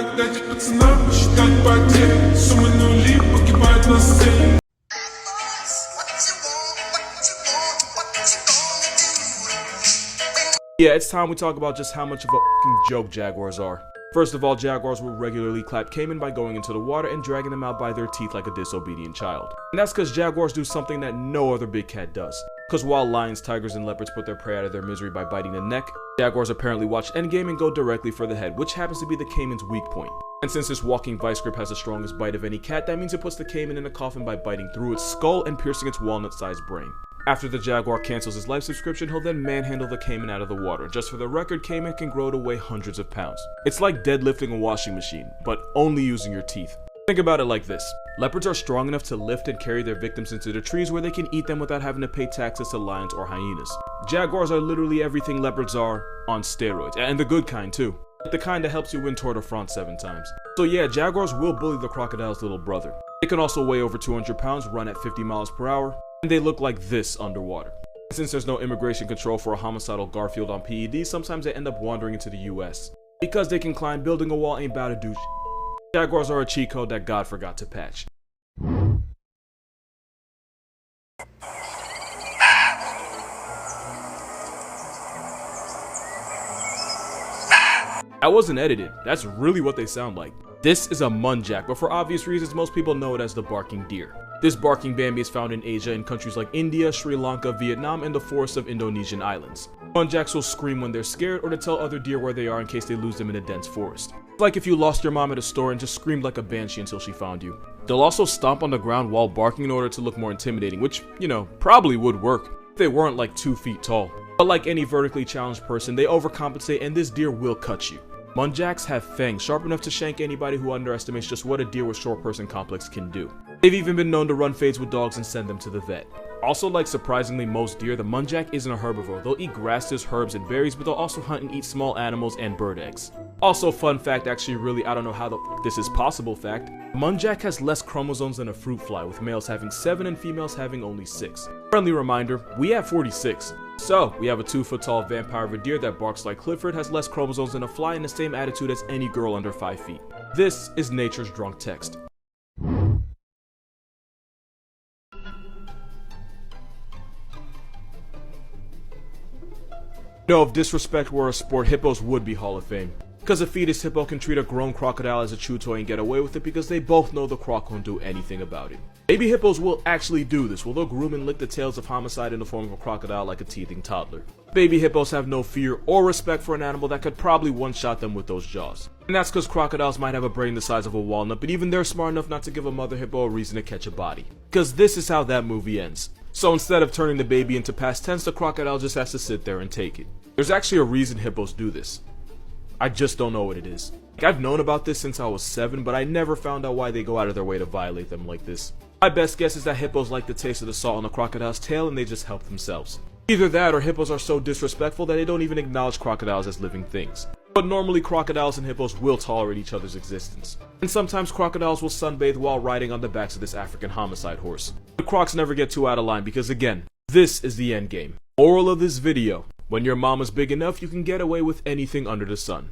Когда тебе цена посчитать потери, суммы нули погибают на сцене. Yeah, it's time we talk about just how much of a fucking joke jaguars are. First of all, jaguars will regularly clap caiman by going into the water and dragging them out by their teeth like a disobedient child. And that's because jaguars do something that no other big cat does. Because while lions, tigers, and leopards put their prey out of their misery by biting the neck, jaguars apparently watch endgame and go directly for the head, which happens to be the caiman's weak point. And since this walking vice grip has the strongest bite of any cat, that means it puts the caiman in a coffin by biting through its skull and piercing its walnut-sized brain. After the jaguar cancels his life subscription, he'll then manhandle the caiman out of the water. Just for the record, caiman can grow to weigh hundreds of pounds. It's like deadlifting a washing machine, but only using your teeth. Think about it like this. Leopards are strong enough to lift and carry their victims into the trees where they can eat them without having to pay taxes to lions or hyenas. Jaguars are literally everything leopards are on steroids, and the good kind too. The kind that helps you win Tour de France 7 times. So yeah, jaguars will bully the crocodile's little brother. They can also weigh over 200 pounds, run at 50 miles per hour, and they look like this underwater. Since there's no immigration control for a homicidal Garfield on PEDs, sometimes they end up wandering into the US. Because they can climb, building a wall ain't bout to do shit. Jaguars are a cheat code that God forgot to patch. That wasn't edited, that's really what they sound like. This is a muntjac, but for obvious reasons most people know it as the barking deer. This barking Bambi is found in Asia in countries like India, Sri Lanka, Vietnam, and the forests of Indonesian islands. Muntjacs will scream when they're scared or to tell other deer where they are in case they lose them in a dense forest. It's like if you lost your mom at a store and just screamed like a banshee until she found you. They'll also stomp on the ground while barking in order to look more intimidating, which, you know, probably would work if they weren't like 2 feet tall. But like any vertically challenged person, they overcompensate and this deer will cut you. Muntjacs have fangs sharp enough to shank anybody who underestimates just what a deer with short person complex can do. They've even been known to run fades with dogs and send them to the vet. Also, like surprisingly most deer, the muntjac isn't a herbivore. They'll eat grasses, herbs, and berries, but they'll also hunt and eat small animals and bird eggs. Also, fun fact, actually really, I don't know how this is possible fact, muntjac has less chromosomes than a fruit fly, with males having 7 and females having only 6. Friendly reminder, we have 46. So, we have a 2-foot-tall vampire of a deer that barks like Clifford, has less chromosomes than a fly, and the same attitude as any girl under 5 feet. This is nature's drunk text. No, if disrespect were a sport, hippos would be Hall of Fame. Because a fetus hippo can treat a grown crocodile as a chew toy and get away with it because they both know the croc won't do anything about it. Baby hippos will actually do this, where they'll groom and lick the tails of homicide in the form of a crocodile like a teething toddler. Baby hippos have no fear or respect for an animal that could probably one-shot them with those jaws. And that's because crocodiles might have a brain the size of a walnut, but even they're smart enough not to give a mother hippo a reason to catch a body. Because this is how that movie ends. So instead of turning the baby into past tense, the crocodile just has to sit there and take it. There's actually a reason hippos do this. I just don't know what it is. I've known about this since I was 7, but I never found out why they go out of their way to violate them like this. My best guess is that hippos like the taste of the salt on the crocodile's tail and they just help themselves. Either that or hippos are so disrespectful that they don't even acknowledge crocodiles as living things. But normally crocodiles and hippos will tolerate each other's existence. And sometimes crocodiles will sunbathe while riding on the backs of this African homicide horse. The crocs never get too out of line because again, this is the end game. Moral of this video. When your mama's big enough, you can get away with anything under the sun.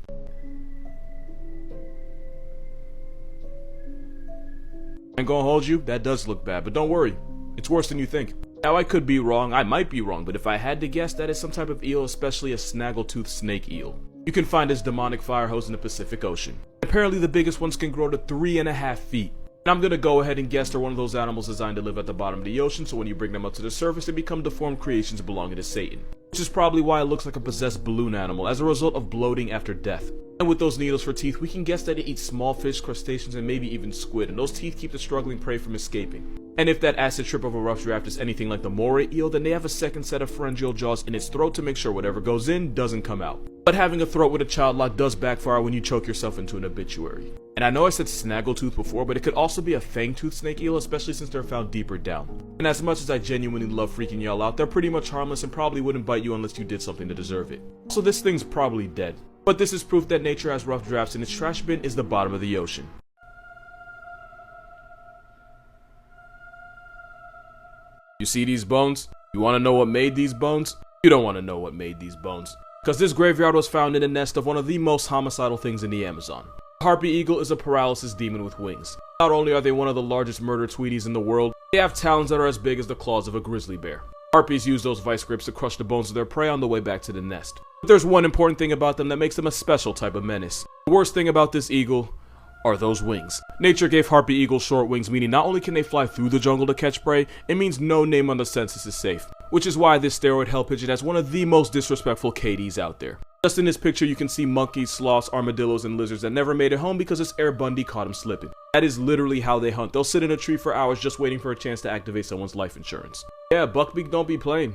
I'm gonna hold you, that does look bad, but don't worry, it's worse than you think. Now I could be wrong, I might be wrong, but if I had to guess, that is some type of eel, especially a snaggletooth snake eel. You can find this demonic fire hose in the Pacific Ocean. Apparently the biggest ones can grow to 3.5 feet. And I'm gonna go ahead and guess they're one of those animals designed to live at the bottom of the ocean, so when you bring them up to the surface, they become deformed creations belonging to Satan. Which is probably why it looks like a possessed balloon animal, as a result of bloating after death. And with those needles for teeth, we can guess that it eats small fish, crustaceans, and maybe even squid, and those teeth keep the struggling prey from escaping. And if that acid trip of a rough draft is anything like the moray eel, then they have a second set of pharyngeal jaws in its throat to make sure whatever goes in doesn't come out. But having a throat with a child lock does backfire when you choke yourself into an obituary. And I know I said snaggletooth before, but it could also be a fang-toothed snake eel, especially since they're found deeper down. And as much as I genuinely love freaking y'all out, they're pretty much harmless and probably wouldn't bite you unless you did something to deserve it. So this thing's probably dead. But this is proof that nature has rough drafts and its trash bin is the bottom of the ocean. You see these bones? You want to know what made these bones? You don't want to know what made these bones. Because this graveyard was found in the nest of one of the most homicidal things in the Amazon. Harpy eagle is a paralysis demon with wings. Not only are they one of the largest murder tweeties in the world, they have talons that are as big as the claws of a grizzly bear. Harpies use those vice grips to crush the bones of their prey on the way back to the nest. But there's one important thing about them that makes them a special type of menace. The worst thing about this eagle are those wings. Nature gave harpy eagles short wings, meaning not only can they fly through the jungle to catch prey, it means no name on the census is safe. Which is why this steroid hell pigeon has one of the most disrespectful KDs out there. Just in this picture you can see monkeys, sloths, armadillos, and lizards that never made it home because this Air Bundy caught him slipping. That is literally how they hunt. They'll sit in a tree for hours just waiting for a chance to activate someone's life insurance. Yeah, buckbeak don't be playing.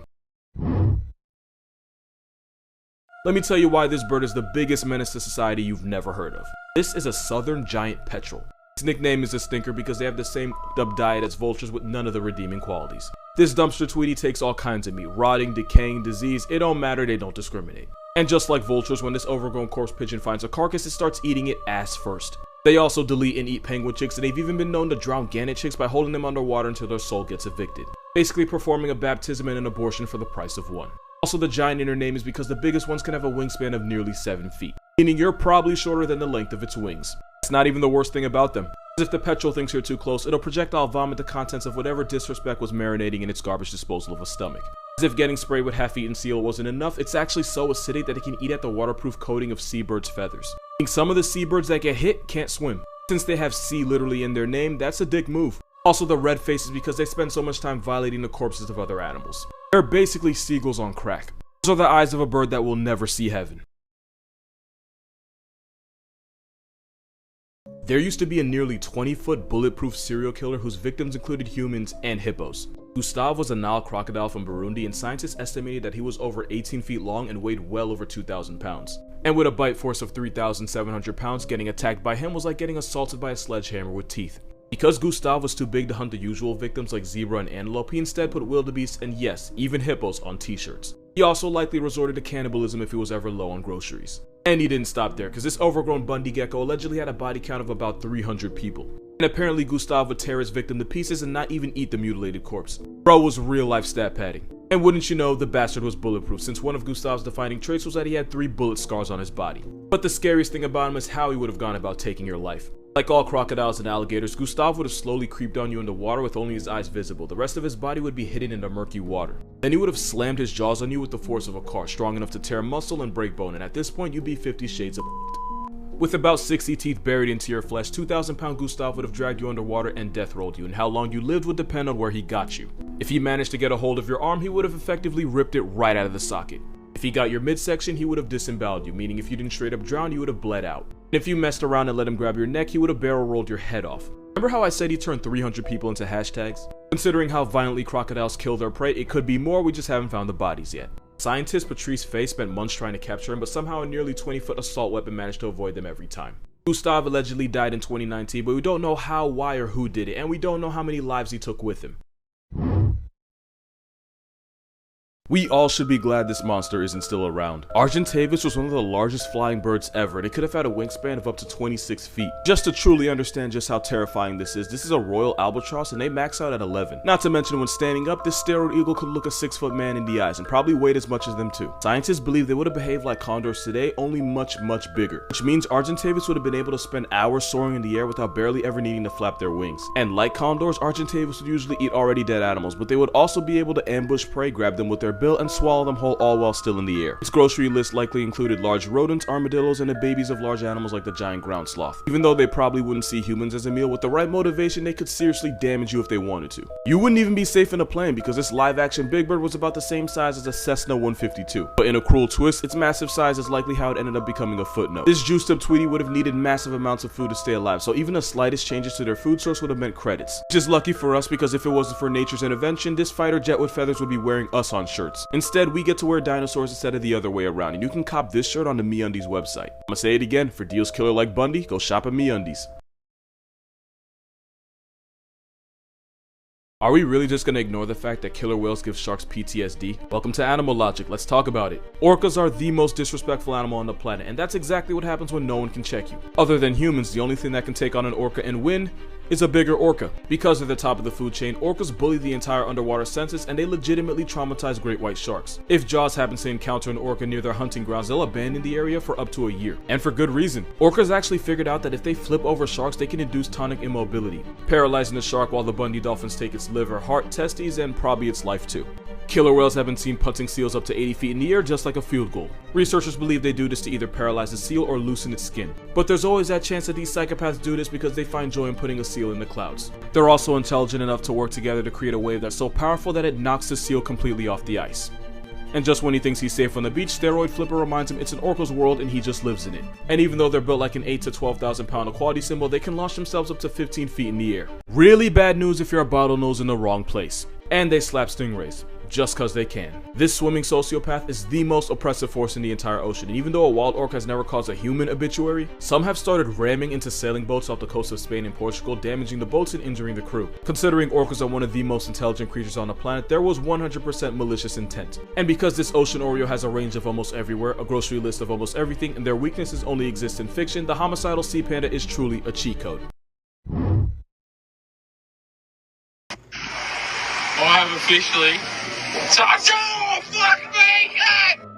Let me tell you why this bird is the biggest menace to society you've never heard of. This is a southern giant petrel. Its nickname is a stinker because they have the same diet as vultures with none of the redeeming qualities. This dumpster tweety takes all kinds of meat, rotting, decaying, disease, it don't matter, they don't discriminate. And just like vultures, when this overgrown corpse pigeon finds a carcass, it starts eating it ass first. They also delete and eat penguin chicks, and they've even been known to drown gannet chicks by holding them underwater until their soul gets evicted. Basically performing a baptism and an abortion for the price of one. Also, the giant in her name is because the biggest ones can have a wingspan of nearly 7 feet, meaning you're probably shorter than the length of its wings. It's not even the worst thing about them. If the petrel thinks you're too close, it'll projectile vomit the contents of whatever disrespect was marinating in its garbage disposal of a stomach. As if getting sprayed with half-eaten seal wasn't enough, it's actually so acidic that it can eat at the waterproof coating of seabirds' feathers. Meaning some of the seabirds that get hit can't swim. Since they have sea literally in their name, that's a dick move. Also, the red face is because they spend so much time violating the corpses of other animals. They're basically seagulls on crack. Those are the eyes of a bird that will never see heaven. There used to be a nearly 20-foot bulletproof serial killer whose victims included humans and hippos. Gustave was a Nile crocodile from Burundi, and scientists estimated that he was over 18 feet long and weighed well over 2,000 pounds. And with a bite force of 3,700 pounds, getting attacked by him was like getting assaulted by a sledgehammer with teeth. Because Gustave was too big to hunt the usual victims like zebra and antelope, he instead put wildebeest and yes, even hippos on t-shirts. He also likely resorted to cannibalism if he was ever low on groceries. And he didn't stop there, because this overgrown Bundy gecko allegedly had a body count of about 300 people. And apparently Gustave would tear his victim to pieces and not even eat the mutilated corpse. Bro was real life stat padding. And wouldn't you know, the bastard was bulletproof, since one of Gustave's defining traits was that he had 3 bullet scars on his body. But the scariest thing about him is how he would have gone about taking your life. Like all crocodiles and alligators, Gustave would have slowly creeped on you in the water with only his eyes visible. The rest of his body would be hidden in the murky water. Then he would have slammed his jaws on you with the force of a car, strong enough to tear muscle and break bone, and at this point you'd be 50 shades of With about 60 teeth buried into your flesh, 2,000-pound Gustave would have dragged you underwater and death rolled you, and how long you lived would depend on where he got you. If he managed to get a hold of your arm, he would have effectively ripped it right out of the socket. If he got your midsection, he would have disemboweled you, meaning if you didn't straight up drown, you would have bled out. And if you messed around and let him grab your neck, he would have barrel rolled your head off. Remember how I said he turned 300 people into hashtags? Considering how violently crocodiles kill their prey, it could be more, we just haven't found the bodies yet. Scientist Patrice Fay spent months trying to capture him, but somehow a nearly 20-foot assault weapon managed to avoid them every time. Gustave allegedly died in 2019, but we don't know how, why, or who did it, and we don't know how many lives he took with him. We all should be glad this monster isn't still around. Argentavis was one of the largest flying birds ever, and it could have had a wingspan of up to 26 feet. Just to truly understand just how terrifying this is a royal albatross and they max out at 11. Not to mention when standing up, this steroid eagle could look a 6-foot man in the eyes and probably weighed as much as them too. Scientists believe they would have behaved like condors today, only much bigger. Which means Argentavis would have been able to spend hours soaring in the air without barely ever needing to flap their wings. And like condors, Argentavis would usually eat already dead animals, but they would also be able to ambush prey, grab them with their bill, and swallow them whole, all while still in the air. Its grocery list likely included large rodents, armadillos, and the babies of large animals like the giant ground sloth. Even though they probably wouldn't see humans as a meal, with the right motivation they could seriously damage you if they wanted to. You wouldn't even be safe in a plane because this live-action Big Bird was about the same size as a Cessna 152. But in a cruel twist, its massive size is likely how it ended up becoming a footnote. This juiced up Tweety would have needed massive amounts of food to stay alive, so even the slightest changes to their food source would have meant credits. Which is lucky for us because if it wasn't for nature's intervention, this fighter jet with feathers would be wearing us on shirts. Instead, we get to wear dinosaurs instead of the other way around, and you can cop this shirt on the MeUndies website. I'ma say it again, for deals killer like Bundy, go shop at MeUndies. Are we really just gonna ignore the fact that killer whales give sharks PTSD? Welcome to Animal Logic, let's talk about it. Orcas are the most disrespectful animal on the planet, and that's exactly what happens when no one can check you. Other than humans, the only thing that can take on an orca and win is a bigger orca. Because they're the top of the food chain, orcas bully the entire underwater census and they legitimately traumatize great white sharks. If Jaws happens to encounter an orca near their hunting grounds, they'll abandon the area for up to a year. And for good reason. Orcas actually figured out that if they flip over sharks, they can induce tonic immobility, paralyzing the shark while the Bundy dolphins take its liver, heart, testes, and probably its life too. Killer whales have been seen punting seals up to 80 feet in the air just like a field goal. Researchers believe they do this to either paralyze the seal or loosen its skin. But there's always that chance that these psychopaths do this because they find joy in putting a seal in the clouds. They're also intelligent enough to work together to create a wave that's so powerful that it knocks the seal completely off the ice. And just when he thinks he's safe on the beach, Steroid Flipper reminds him it's an orca's world and he just lives in it. And even though they're built like an 8 to 12,000 pound equality symbol, they can launch themselves up to 15 feet in the air. Really bad news if you're a bottlenose in the wrong place. And they slap stingrays. Just cause they can. This swimming sociopath is the most oppressive force in the entire ocean, and even though a wild orca has never caused a human obituary, some have started ramming into sailing boats off the coast of Spain and Portugal, damaging the boats and injuring the crew. Considering orcas are one of the most intelligent creatures on the planet, there was 100% malicious intent. And because this ocean Oreo has a range of almost everywhere, a grocery list of almost everything, and their weaknesses only exist in fiction, the homicidal sea panda is truly a cheat code. I have officially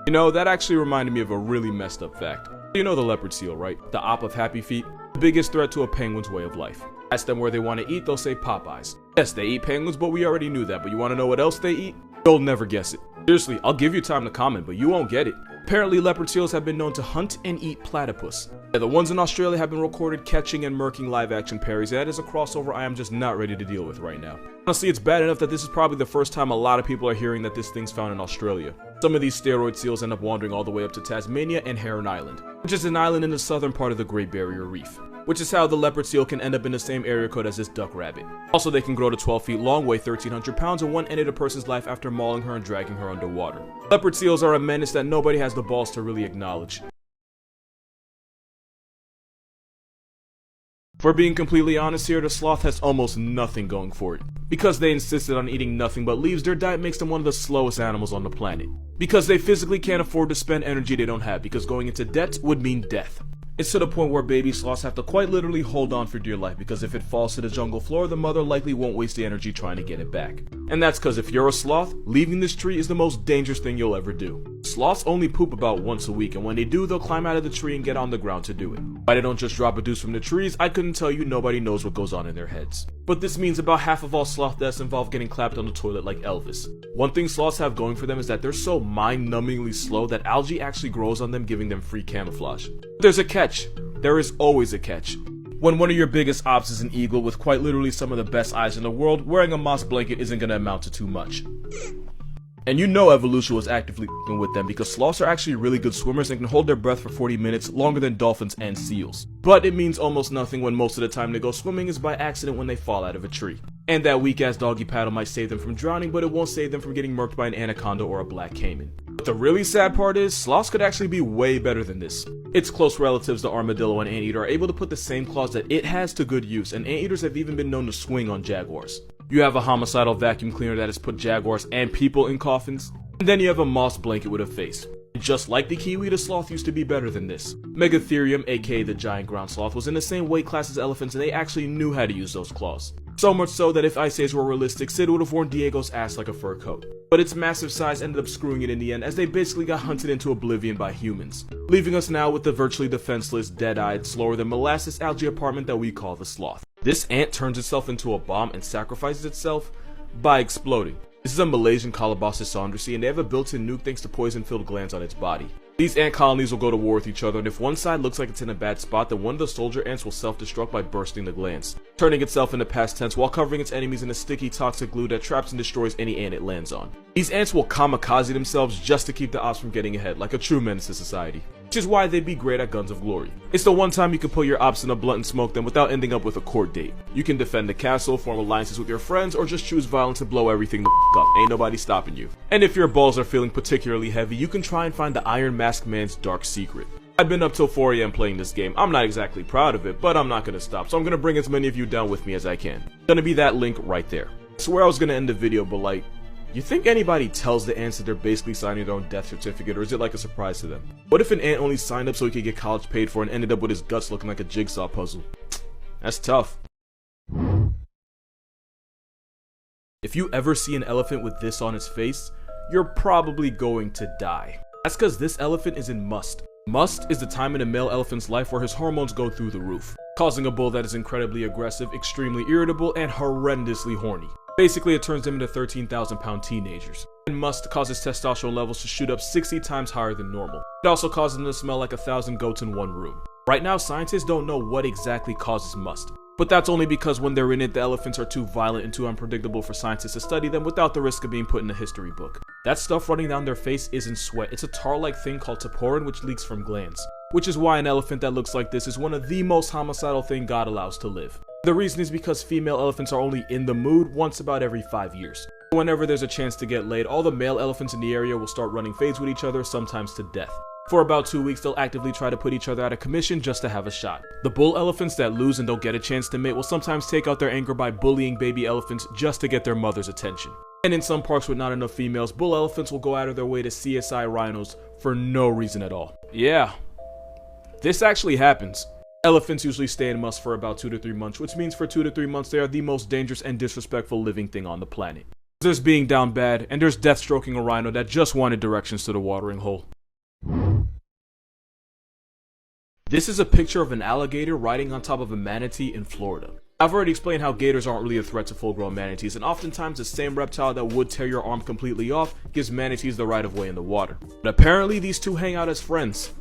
You know, that actually reminded me of a really messed up fact. You know the leopard seal, right? The op of happy feet? The biggest threat to a penguin's way of life. Ask them where they want to eat, they'll say Popeyes. Yes, they eat penguins, but we already knew that. But you want to know what else they eat? You'll never guess it. Seriously, I'll give you time to comment, but you won't get it. Apparently, leopard seals have been known to hunt and eat platypus. Yeah, the ones in Australia have been recorded catching and murking live-action Perrys. That is a crossover I am just not ready to deal with right now. Honestly, it's bad enough that this is probably the first time a lot of people are hearing that this thing's found in Australia. Some of these steroid seals end up wandering all the way up to Tasmania and Heron Island, which is an island in the southern part of the Great Barrier Reef. Which is how the leopard seal can end up in the same area code as this duck rabbit. Also, they can grow to 12 feet long, weigh 1,300 pounds, and one ended a person's life after mauling her and dragging her underwater. Leopard seals are a menace that nobody has the balls to really acknowledge. For being completely honest here, the sloth has almost nothing going for it. Because they insisted on eating nothing but leaves, their diet makes them one of the slowest animals on the planet. Because they physically can't afford to spend energy they don't have, because going into debt would mean death. It's to the point where baby sloths have to quite literally hold on for dear life, because if it falls to the jungle floor, the mother likely won't waste the energy trying to get it back. And that's because if you're a sloth, leaving this tree is the most dangerous thing you'll ever do. Sloths only poop about once a week, and when they do, they'll climb out of the tree and get on the ground to do it. Why they don't just drop a deuce from the trees, I couldn't tell you. Nobody knows what goes on in their heads. But this means about half of all sloth deaths involve getting clapped on the toilet like Elvis. One thing sloths have going for them is that they're so mind-numbingly slow that algae actually grows on them, giving them free camouflage. But there's a catch. There is always a catch. When one of your biggest ops is an eagle with quite literally some of the best eyes in the world, wearing a moss blanket isn't going to amount to too much. And you know evolution was actively f***ing with them because sloths are actually really good swimmers and can hold their breath for 40 minutes, longer than dolphins and seals. But it means almost nothing when most of the time they go swimming is by accident when they fall out of a tree. And that weak-ass doggy paddle might save them from drowning, but it won't save them from getting murked by an anaconda or a black caiman. But the really sad part is, sloths could actually be way better than this. Its close relatives, the armadillo and anteater, are able to put the same claws that it has to good use, and anteaters have even been known to swing on jaguars. You have a homicidal vacuum cleaner that has put jaguars and people in coffins, and then you have a moss blanket with a face. Just like the kiwi, the sloth used to be better than this. Megatherium, aka the giant ground sloth, was in the same weight class as elephants and they actually knew how to use those claws. So much so that if Ice Age were realistic, Sid would have worn Diego's ass like a fur coat. But its massive size ended up screwing it in the end as they basically got hunted into oblivion by humans, leaving us now with the virtually defenseless, dead-eyed, slower than molasses algae apartment that we call the sloth. This ant turns itself into a bomb and sacrifices itself by exploding. This is a Malaysian Calabasas saunderacy and they have a built-in nuke thanks to poison-filled glands on its body. These ant colonies will go to war with each other, and if one side looks like it's in a bad spot, then one of the soldier ants will self-destruct by bursting the glands, turning itself into past tense while covering its enemies in a sticky toxic glue that traps and destroys any ant it lands on. These ants will kamikaze themselves just to keep the ops from getting ahead, like a true menace to society. Which is why they'd be great at Guns of Glory. It's the one time you can put your ops in a blunt and smoke them without ending up with a court date. You can defend the castle, form alliances with your friends, or just choose violence and blow everything the f*** up. Ain't nobody stopping you. And if your balls are feeling particularly heavy, you can try and find the Iron Masked Man's dark secret. I've been up till 4 AM playing this game. I'm not exactly proud of it, but I'm not gonna stop, so I'm gonna bring as many of you down with me as I can. Gonna be that link right there. I swear I was gonna end the video, but like, you think anybody tells the ants that they're basically signing their own death certificate, or is it like a surprise to them? What if an ant only signed up so he could get college paid for and ended up with his guts looking like a jigsaw puzzle? That's tough. If you ever see an elephant with this on its face, you're probably going to die. That's because this elephant is in must. Must is the time in a male elephant's life where his hormones go through the roof, causing a bull that is incredibly aggressive, extremely irritable, and horrendously horny. Basically, it turns them into 13,000-pound teenagers. And must causes testosterone levels to shoot up 60 times higher than normal. It also causes them to smell like 1,000 goats in one room. Right now, scientists don't know what exactly causes must, but that's only because when they're in it, the elephants are too violent and too unpredictable for scientists to study them without the risk of being put in a history book. That stuff running down their face isn't sweat, it's a tar-like thing called taporin which leaks from glands. Which is why an elephant that looks like this is one of the most homicidal things God allows to live. The reason is because female elephants are only in the mood once about every 5 years. Whenever there's a chance to get laid, all the male elephants in the area will start running fades with each other, sometimes to death. For about 2 weeks, they'll actively try to put each other out of commission just to have a shot. The bull elephants that lose and don't get a chance to mate will sometimes take out their anger by bullying baby elephants just to get their mother's attention. And in some parks with not enough females, bull elephants will go out of their way to CSI rhinos for no reason at all. Yeah, this actually happens. Elephants usually stay in must for about 2 to 3 months, which means for 2 to 3 months they are the most dangerous and disrespectful living thing on the planet. There's being down bad, and there's death stroking a rhino that just wanted directions to the watering hole. This is a picture of an alligator riding on top of a manatee in Florida. I've already explained how gators aren't really a threat to full-grown manatees, and oftentimes the same reptile that would tear your arm completely off gives manatees the right of way in the water. But apparently these two hang out as friends.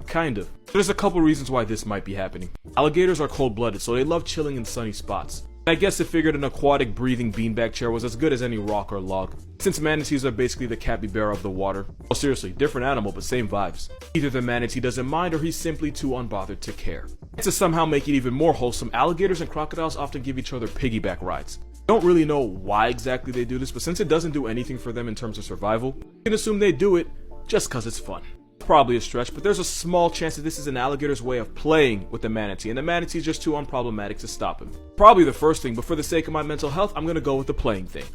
Kind of. There's a couple reasons why this might be happening. Alligators are cold-blooded, so they love chilling in sunny spots. I guess it figured an aquatic breathing beanbag chair was as good as any rock or log, since manatees are basically the capybara of the water. Oh seriously, different animal but same vibes. Either the manatee doesn't mind or he's simply too unbothered to care. To somehow make it even more wholesome, alligators and crocodiles often give each other piggyback rides. Don't really know why exactly they do this, but since it doesn't do anything for them in terms of survival, you can assume they do it just cause it's fun. Probably a stretch, but there's a small chance that this is an alligator's way of playing with the manatee, and the manatee's just too unproblematic to stop him. Probably the first thing, but for the sake of my mental health, I'm gonna go with the playing thing.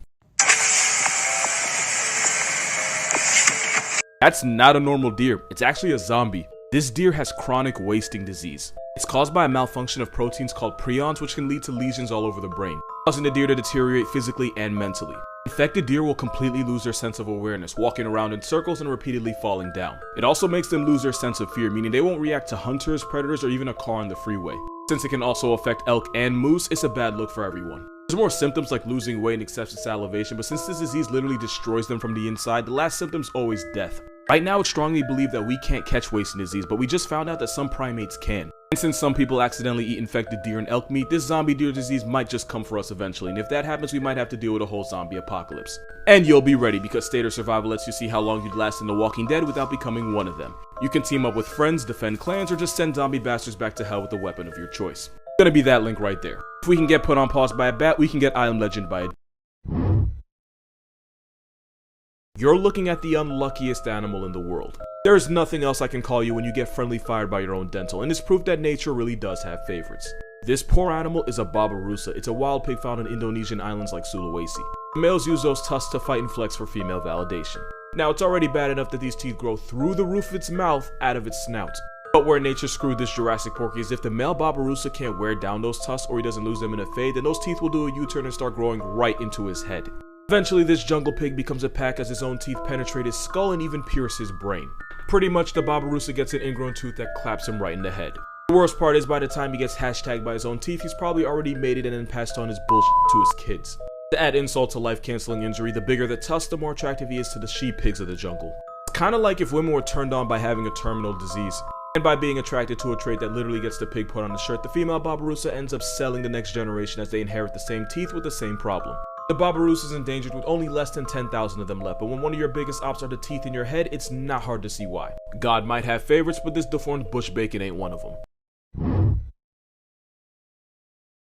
That's not a normal deer, it's actually a zombie. This deer has chronic wasting disease. It's caused by a malfunction of proteins called prions, which can lead to lesions all over the brain, causing the deer to deteriorate physically and mentally. Infected deer will completely lose their sense of awareness, walking around in circles and repeatedly falling down. It also makes them lose their sense of fear, meaning they won't react to hunters, predators, or even a car on the freeway. Since it can also affect elk and moose, it's a bad look for everyone. There's more symptoms like losing weight and excessive salivation, but since this disease literally destroys them from the inside, the last symptom's always death. Right now, it's strongly believed that we can't catch wasting disease, but we just found out that some primates can. And since some people accidentally eat infected deer and elk meat, this zombie deer disease might just come for us eventually, and if that happens, we might have to deal with a whole zombie apocalypse. And you'll be ready, because State or Survival lets you see how long you'd last in The Walking Dead without becoming one of them. You can team up with friends, defend clans, or just send zombie bastards back to hell with the weapon of your choice. It's gonna be that link right there. If we can get put on pause by a bat, we can get I Am Legend by a... You're looking at the unluckiest animal in the world. There is nothing else I can call you when you get friendly fired by your own dental, and it's proof that nature really does have favorites. This poor animal is a babirusa. It's a wild pig found on Indonesian islands like Sulawesi. Males use those tusks to fight and flex for female validation. Now, it's already bad enough that these teeth grow through the roof of its mouth out of its snout. But where nature screwed this Jurassic porky is if the male babirusa can't wear down those tusks or he doesn't lose them in a fade, then those teeth will do a U-turn and start growing right into his head. Eventually, this jungle pig becomes a pack as his own teeth penetrate his skull and even pierce his brain. Pretty much, the babirusa gets an ingrown tooth that claps him right in the head. The worst part is by the time he gets hashtagged by his own teeth, he's probably already made it and then passed on his bullshit to his kids. To add insult to life-canceling injury, the bigger the tusk, the more attractive he is to the she-pigs of the jungle. It's kinda like if women were turned on by having a terminal disease. And by being attracted to a trait that literally gets the pig put on the shirt, the female babirusa ends up selling the next generation as they inherit the same teeth with the same problem. The babirusa is endangered with only less than 10,000 of them left, but when one of your biggest ops are the teeth in your head, it's not hard to see why. God might have favorites, but this deformed bush bacon ain't one of them.